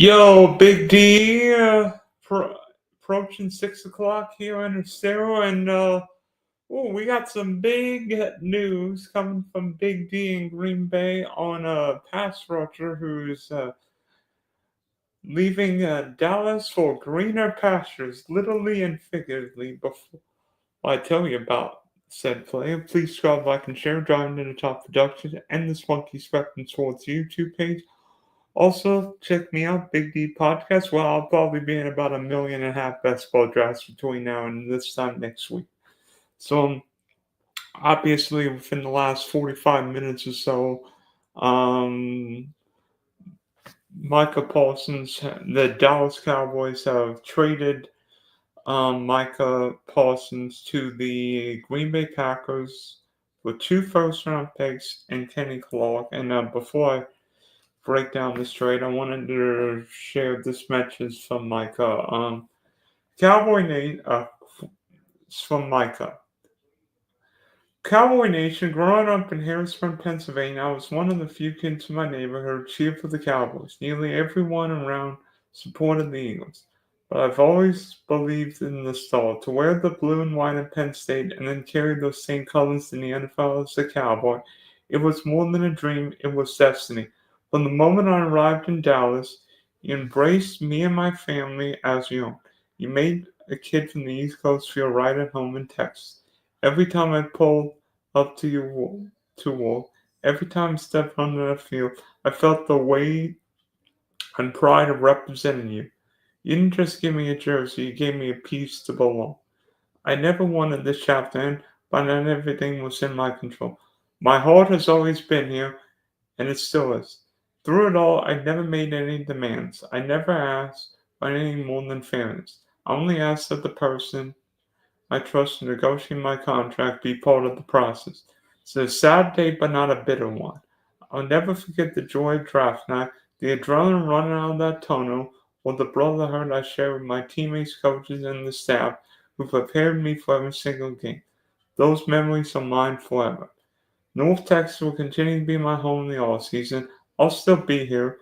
Yo, Big D, approaching 6 o'clock here in Estero, and we got some big news coming from Big D in Green Bay on a pass rusher who's leaving Dallas for greener pastures, literally and figuratively. Before I tell you about said player, please subscribe, like, and share. Driving to the Top Production and the Spunky Spectrum Sports YouTube page. Also, check me out, Big D Podcast. Well, I'll probably be in about 1.5 million basketball drafts between now and this time next week. So, obviously, within the last 45 minutes or so, Micah Parsons, the Dallas Cowboys have traded Micah Parsons to the Green Bay Packers with 2 first-round picks and Kenny Clark. And before I break down this trade, I wanted to share this message from Micah. It's from Micah. Cowboy Nation, growing up in Harrisburg, Pennsylvania, I was one of the few kids in my neighborhood who cheered for the Cowboys. Nearly everyone around supported the Eagles. But I've always believed in the star. To wear the blue and white in Penn State and then carry those same colors in the NFL as a Cowboy, it was more than a dream, it was destiny. From the moment I arrived in Dallas, you embraced me and my family as your own. You made a kid from the East Coast feel right at home in Texas. Every time I pulled up to you to walk, every time I stepped onto the field, I felt the weight and pride of representing you. You didn't just give me a jersey, you gave me a piece to belong. I never wanted this chapter to end, but not everything was in my control. My heart has always been here, and it still is. Through it all, I never made any demands. I never asked for anything more than fairness. I only asked that the person I trust to negotiate my contract be part of the process. It's a sad day, but not a bitter one. I'll never forget the joy of draft night, the adrenaline running out of that tunnel, or the brotherhood I shared with my teammates, coaches, and the staff who prepared me for every single game. Those memories are mine forever. North Texas will continue to be my home in the off-season. I'll still be here.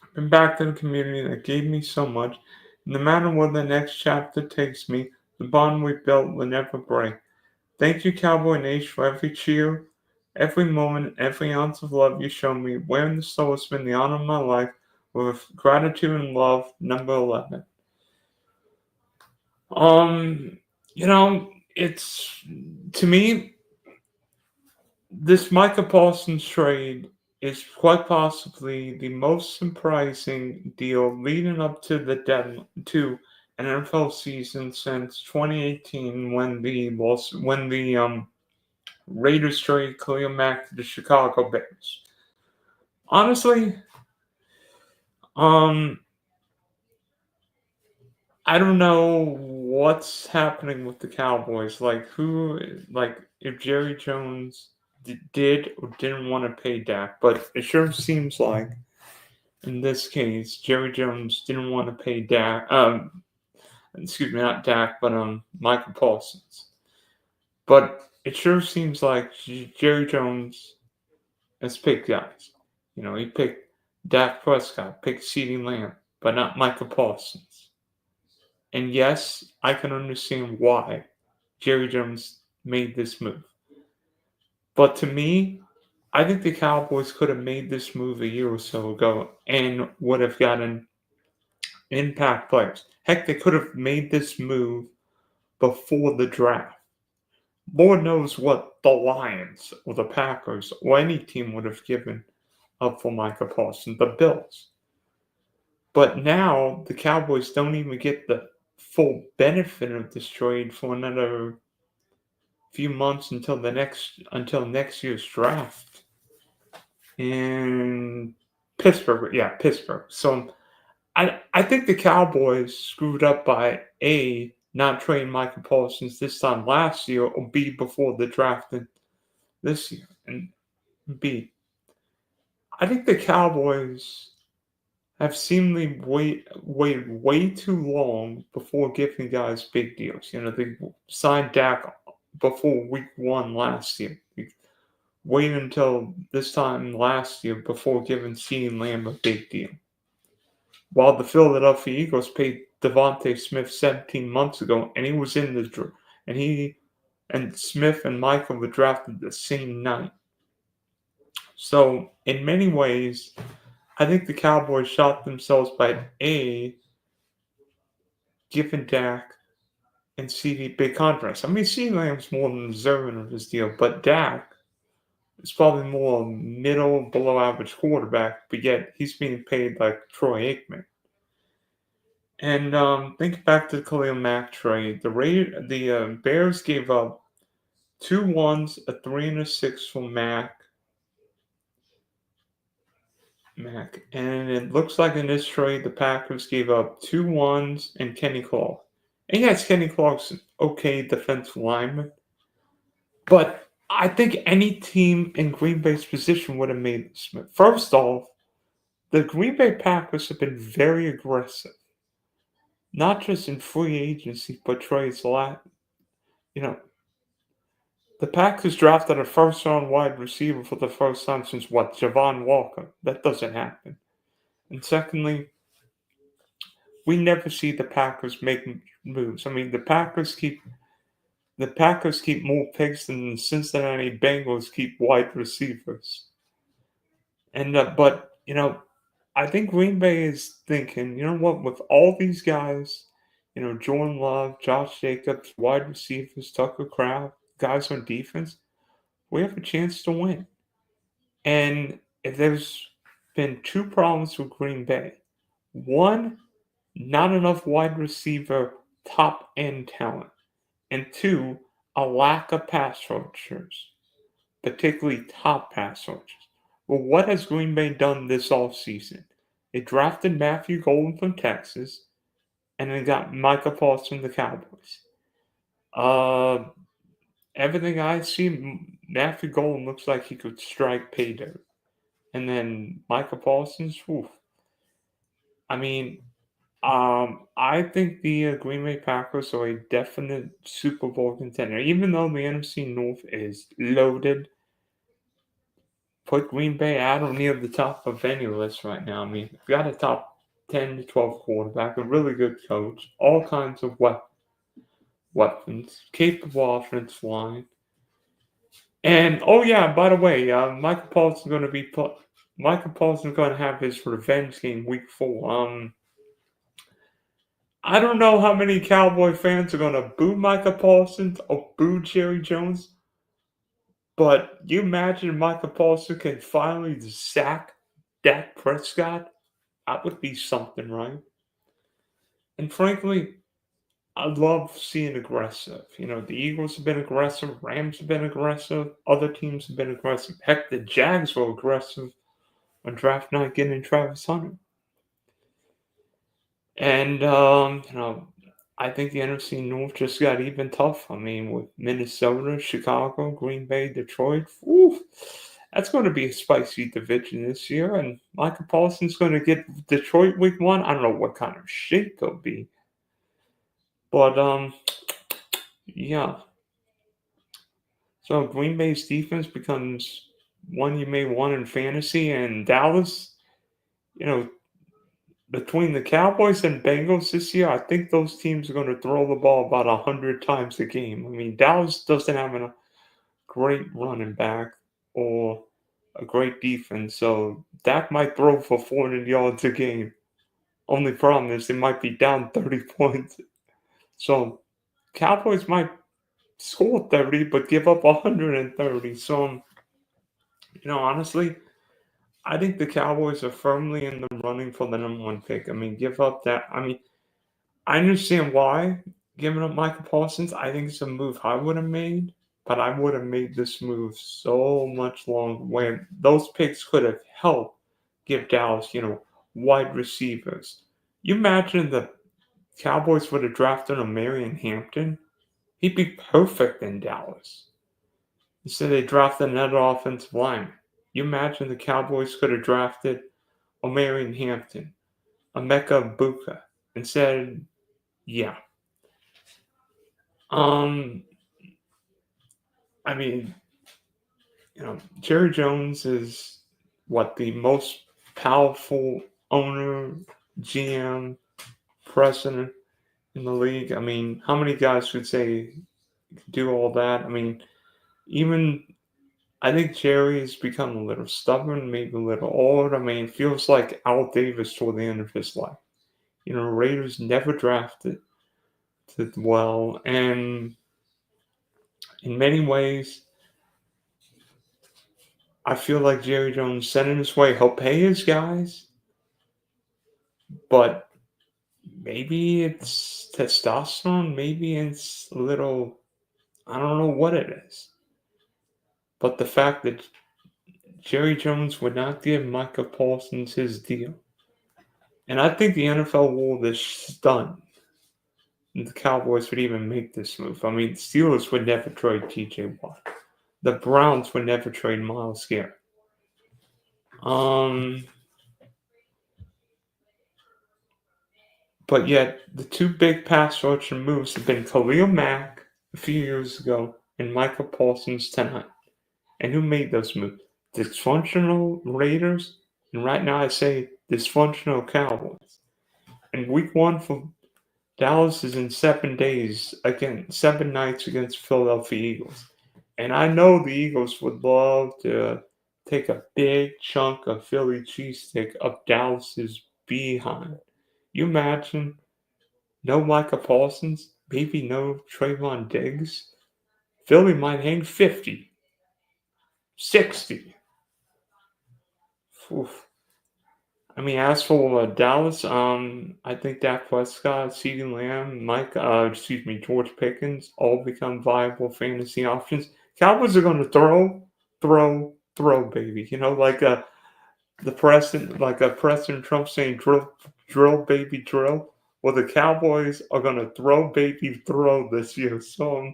I've been back to the community that gave me so much. No matter where the next chapter takes me, the bond we built will never break. Thank you, Cowboy Nation, for every cheer, every moment, every ounce of love you showed me. Wearing the soul has been the honor of my life. With gratitude and love, number 11. It's, to me, this Micah Parsons trade is quite possibly the most surprising deal leading up to to an NFL season since 2018 when the Raiders traded Khalil Mack to the Chicago Bears. Honestly, um, I don't know what's happening with the Cowboys. If Jerry Jones did or didn't want to pay Dak, but it sure seems like in this case, Jerry Jones didn't want to pay Dak. Excuse me, not Dak, but Micah Parsons. But it sure seems like Jerry Jones has picked guys. He picked Dak Prescott, picked CeeDee Lamb, but not Micah Parsons. And yes, I can understand why Jerry Jones made this move. But to me, I think the Cowboys could have made this move a year or so ago and would have gotten impact players. Heck, they could have made this move before the draft. Lord knows what the Lions or the Packers or any team would have given up for Micah Parsons, the Bills. But now the Cowboys don't even get the full benefit of this trade for another few months until next year's draft in Pittsburgh. Yeah, Pittsburgh. So I think the Cowboys screwed up by A, not trading Micah Parsons this time last year, or B, before the draft this year. And B, I think the Cowboys have seemingly waited way too long before giving guys big deals. They signed Dak before week 1 last year. They waited until this time last year before giving CeeDee Lamb a big deal. while the Philadelphia Eagles paid Devontae Smith 17 months ago, and he was in the and he and Smith and Michael were drafted the same night. So in many ways, I think the Cowboys shot themselves by giving Dak and CD big contracts. I mean, CeeDee Lamb's more than deserving of his deal, but Dak is probably more middle, below average quarterback, but yet he's being paid like Troy Aikman. And think back to the Khalil Mack trade. The Bears gave up 2 1s, a 3 and a 6 for Mack. And it looks like in this trade, the Packers gave up 2 1s and Kenny Clark. And yes, Kenny Clark's an okay defensive lineman. But I think any team in Green Bay's position would have made this move. First off, the Green Bay Packers have been very aggressive. Not just in free agency, but trades a lot. You know, the Packers drafted a first-round wide receiver for the first time since Javon Walker. That doesn't happen. And secondly, we never see the Packers making moves. I mean, the Packers keep more picks than the Cincinnati Bengals keep wide receivers. And but I think Green Bay is thinking, you know what, with all these guys, Jordan Love, Josh Jacobs, wide receivers, Tucker Kraft, guys on defense, we have a chance to win. And if there's been 2 problems with Green Bay, one, not enough wide receiver top end talent, and 2, a lack of pass rushers, particularly top pass rushers. Well, what has Green Bay done this offseason? They drafted Matthew Golden from Texas, and they got Micah Parsons from the Cowboys. Everything I see, Matthew Golden looks like he could strike pay dirt. And then Micah Parsons, whew. I mean, I think the Green Bay Packers are a definite Super Bowl contender. Even though the NFC North is loaded, put Green Bay out on near the top of any list right now. I mean, we've got a top 10 to 12 quarterback, a really good coach, all kinds of weapons, capable offensive line. And, oh yeah, by the way, Micah Parsons is going to have his revenge game week 4. I don't know how many Cowboy fans are going to boo Micah Parsons or boo Jerry Jones, but you imagine Micah Parsons can finally sack Dak Prescott? That would be something, right? And frankly, I love seeing aggressive. The Eagles have been aggressive, Rams have been aggressive, other teams have been aggressive. Heck, the Jags were aggressive on draft night getting Travis Hunter. And, I think the NFC North just got even tough. I mean, with Minnesota, Chicago, Green Bay, Detroit, that's going to be a spicy division this year. And Micah Parsons going to get Detroit week 1. I don't know what kind of shape they'll be. But, yeah. So Green Bay's defense becomes one you may want in fantasy. And Dallas, between the Cowboys and Bengals this year, I think those teams are going to throw the ball about 100 times a game. I mean, Dallas doesn't have a great running back or a great defense, so Dak might throw for 400 yards a game. Only problem is they might be down 30 points. So Cowboys might score 30 but give up 130. So, honestly, I think the Cowboys are firmly in the running for the number 1 pick. I mean, give up that. I mean, I understand why giving up Micah Parsons. I think it's a move I would have made, but I would have made this move so much longer when those picks could have helped give Dallas, wide receivers. You imagine the Cowboys would have drafted a Marion Hampton? He'd be perfect in Dallas. Instead, they drafted another offensive lineman. You imagine the Cowboys could have drafted a Marion Hampton, a Mecca Buka. Instead, yeah. I mean, Jerry Jones is the most powerful owner GM, president in the league. I mean, how many guys could say do all that? I mean, even I think Jerry's become a little stubborn, maybe a little old. I mean, it feels like Al Davis toward the end of his life. Raiders never drafted well, and in many ways, I feel like Jerry Jones set in his way. He'll pay his guys, but maybe it's testosterone, maybe it's a little, I don't know what it is. But the fact that Jerry Jones would not give Micah Parsons his deal. And I think the NFL world is stunned the Cowboys would even make this move. I mean, the Steelers would never trade TJ Watt. The Browns would never trade Myles Garrett. But yet, the two big pass rushing moves have been Khalil Mack a few years ago and Micah Parsons tonight. And who made those moves? Dysfunctional Raiders, and right now I say dysfunctional Cowboys. And week one for Dallas is in 7 days, again, 7 nights against Philadelphia Eagles. And I know the Eagles would love to take a big chunk of Philly cheesesteak up Dallas's behind. You imagine no Micah Parsons, maybe no Trayvon Diggs. Philly might hang 50, 60. Oof. I mean, as for Dallas, I think Dak Prescott, CeeDee Lamb, George Pickens, all become viable fantasy options. Cowboys are going to throw, baby. President Trump saying drill, baby, drill. Well, the Cowboys are going to throw, baby, throw this year. So,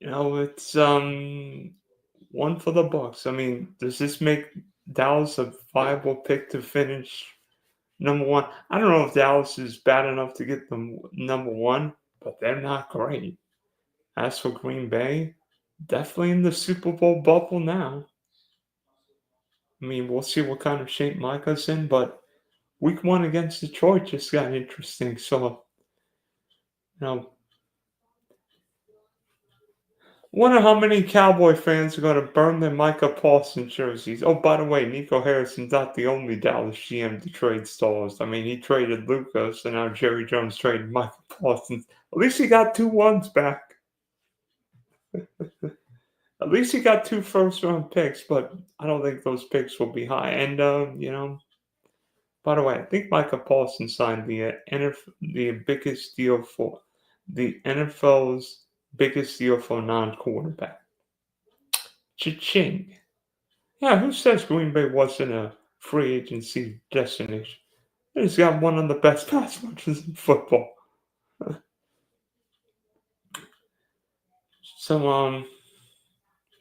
it's one for the Bucks. I mean, does this make Dallas a viable pick to finish number one? I don't know if Dallas is bad enough to get them number one, but they're not great. As for Green Bay, definitely in the Super Bowl bubble now. I mean, we'll see what kind of shape Micah's in, but week one against Detroit just got interesting. So, wonder how many Cowboy fans are going to burn their Micah Parsons jerseys. Oh, by the way, Nico Harrison's not the only Dallas GM to trade stars. I mean, he traded Lucas, and now Jerry Jones traded Micah Parsons. At least he got 2 ones back. At least he got 2 first-round picks, but I don't think those picks will be high. And, by the way, I think Micah Parsons signed the biggest deal for the NFL's biggest deal for a non-quarterback. Cha-ching. Yeah, who says Green Bay wasn't a free agency destination? He's got one of the best pass rushers in football. So,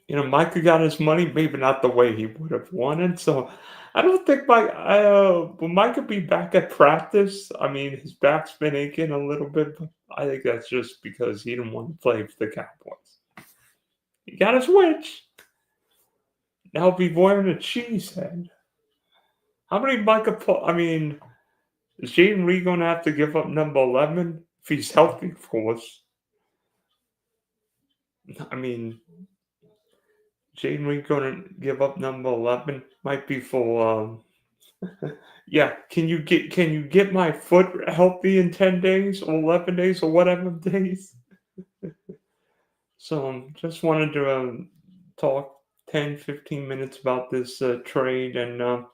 Micah got his money, maybe not the way he would have wanted. So, I don't think will Micah be back at practice? I mean, his back's been aching a little bit, but I think that's just because he didn't want to play for the Cowboys. He got his wish. Now he'll be wearing a cheese head. How many is Jaden Reed going to have to give up number 11? If he's healthy, of course. I mean, Jaden Reed going to give up number 11? Might be for, yeah, can you get my foot healthy in 10 days or 11 days or whatever days? So, just wanted to talk 10, 15 minutes about this trade and,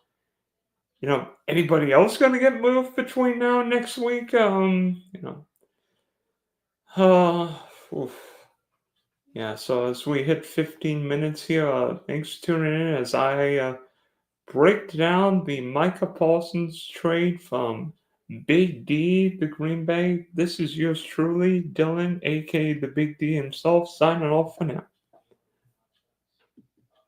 anybody else going to get moved between now and next week? Yeah, so as we hit 15 minutes here, thanks for tuning in as I break down the Micah Parsons trade from Big D to Green Bay. This is yours truly, Dylan, aka the Big D himself, signing off for now.